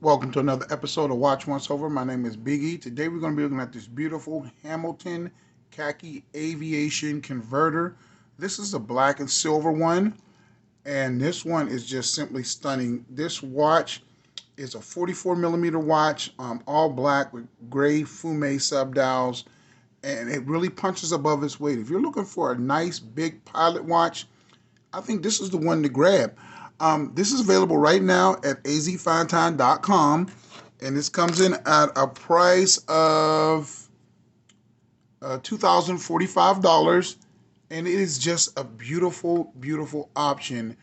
Welcome to another episode of Watch Once Over. My name is Biggie. Today we're going to be looking at this beautiful Hamilton Khaki Aviation converter. This is a black and silver one, and this one is just simply stunning. This watch is a 44 millimeter watch, all black with gray fume subdials, and it really punches above its weight. If you're looking for a nice big pilot watch, I think this is the one to grab. This is available right now at azfinetime.com, and this comes in at a price of $2,045, and it is just a beautiful, beautiful option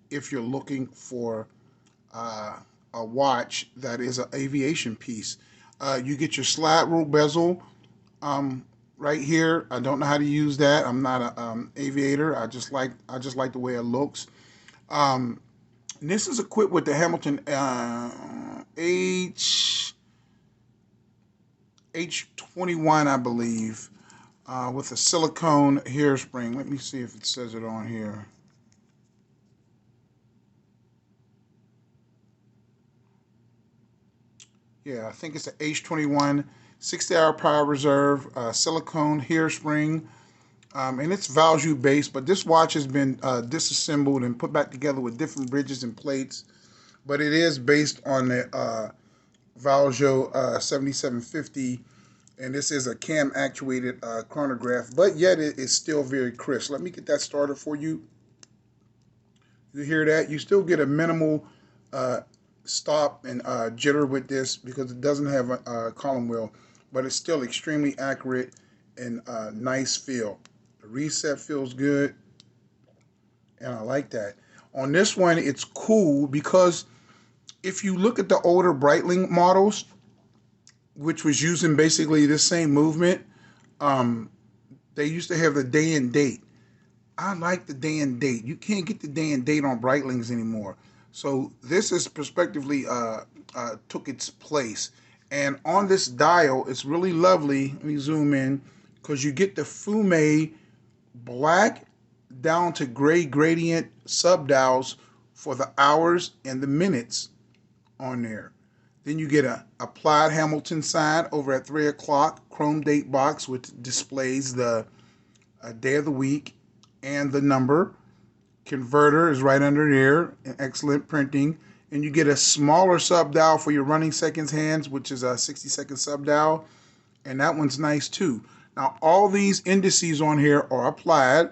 if you're looking for a watch that is an aviation piece. You get your slide rule bezel right here. I don't know how to use that. I'm not an aviator. I just like the way it looks. This is equipped with the Hamilton H21, I believe, with a silicone hairspring. Let me see if it says it on here. Yeah, I think it's an H21 60-hour power reserve, silicone hairspring. And it's Valjoux based, but this watch has been disassembled and put back together with different bridges and plates. But it is based on the Valjoux 7750, and this is a cam actuated chronograph, but yet it is still very crisp. Let me get that started for you. You hear that? You still get a minimal stop and jitter with this because it doesn't have a column wheel, but it's still extremely accurate and nice feel. The reset feels good, and I like that. On this one, it's cool because if you look at the older Breitling models, which was using basically the same movement, they used to have the day and date. I like the day and date. You can't get the day and date on Breitlings anymore. So this is prospectively took its place. And on this dial, it's really lovely. Let me zoom in because you get the fume black down to gray gradient subdials for the hours and the minutes on there. Then you get a applied Hamilton sign over at 3 o'clock, chrome date box, which displays the day of the week and the number. Converter is right under there, excellent printing. And you get a smaller subdial for your running seconds hands, which is a 60-second subdial, and that one's nice too. Now, all these indices on here are applied,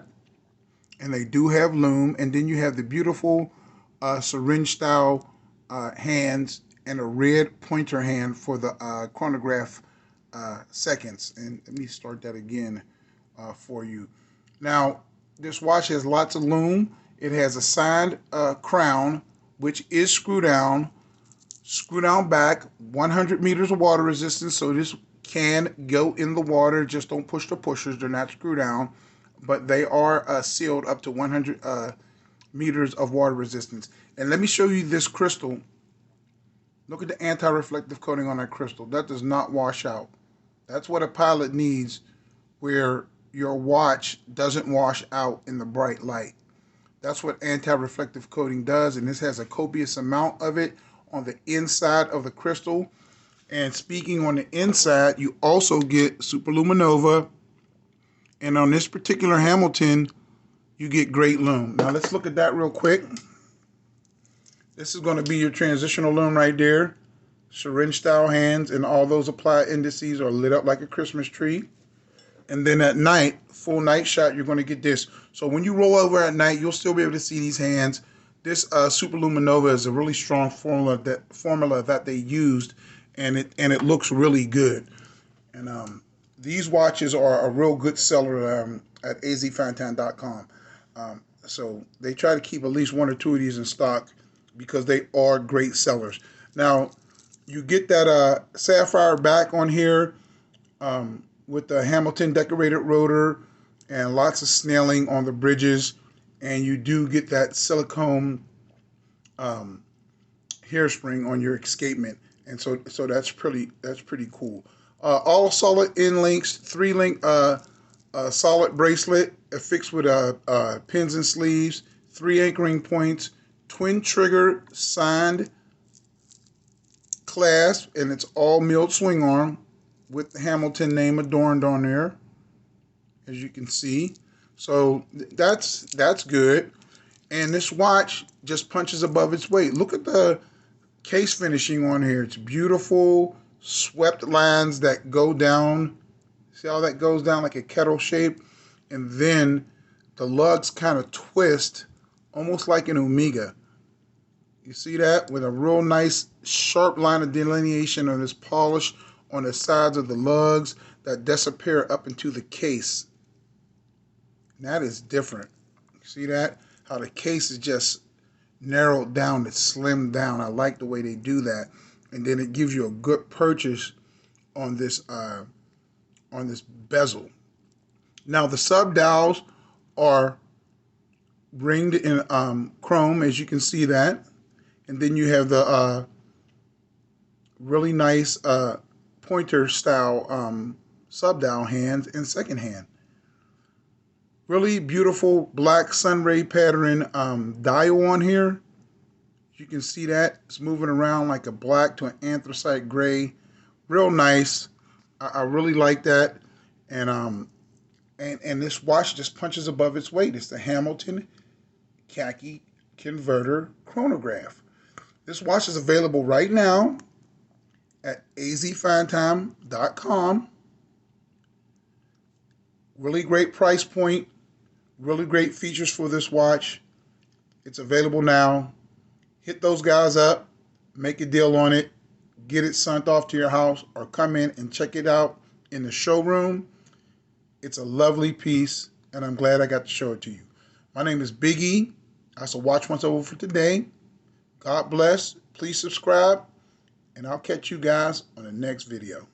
and they do have lume, and then you have the beautiful syringe-style hands and a red pointer hand for the chronograph seconds. And let me start that again for you. Now, this watch has lots of lume. It has a signed crown, which is screw down back, 100 meters of water resistance, so this can go in the water. Just don't push the pushers. They're not screw down, but they are sealed up to 100 meters of water resistance. And let me show you this crystal. Look at the anti-reflective coating on that crystal. That does not wash out. That's what a pilot needs, where your watch doesn't wash out in the bright light. That's what anti-reflective coating does, and this has a copious amount of it on the inside of the crystal. And speaking on the inside, you also get Super Luminova, and on this particular Hamilton, you get great lume. Now let's look at that real quick. This is going to be your transitional lume right there. Syringe style hands, and all those applied indices are lit up like a Christmas tree. And then at night, full night shot, you're going to get this. So when you roll over at night, you'll still be able to see these hands. This Super Luminova is a really strong formula that they used, and it looks really good. And these watches are a real good seller at azfinetime.com. So they try to keep at least one or two of these in stock because they are great sellers. Now, you get that sapphire back on here with the Hamilton decorated rotor and lots of snailing on the bridges, and you do get that silicone hairspring on your escapement, and so that's pretty cool. All solid end links, 3-link solid bracelet affixed with pins and sleeves, 3 anchoring points, twin trigger signed clasp, and it's all milled swing arm with the Hamilton name adorned on there, as you can see. So that's good. And this watch just punches above its weight. Look at the case finishing on here. It's beautiful, swept lines that go down. See how that goes down like a kettle shape? And then the lugs kind of twist, almost like an Omega. You see that? With a real nice sharp line of delineation on this polish on the sides of the lugs that disappear up into the case. And that is different. You see that? How the case is just narrowed down, it's slimmed down. I like the way they do that. And then it gives you a good purchase on this bezel. Now the sub dials are ringed in chrome, as you can see that. And then you have the really nice pointer style sub dial hands and second hand. Really beautiful black sunray pattern dial on here. You can see that it's moving around like a black to an anthracite gray. Real nice. I really like that. And this watch just punches above its weight. It's the Hamilton Khaki Converter Chronograph. This watch is available right now at azfinetime.com. Really great price point. Really great features for this watch. It's available now. Hit those guys up. Make a deal on it. Get it sent off to your house or come in and check it out in the showroom. It's a lovely piece, and I'm glad I got to show it to you. My name is Big E. That's a Watch Once Over for today. God bless. Please subscribe, and I'll catch you guys on the next video.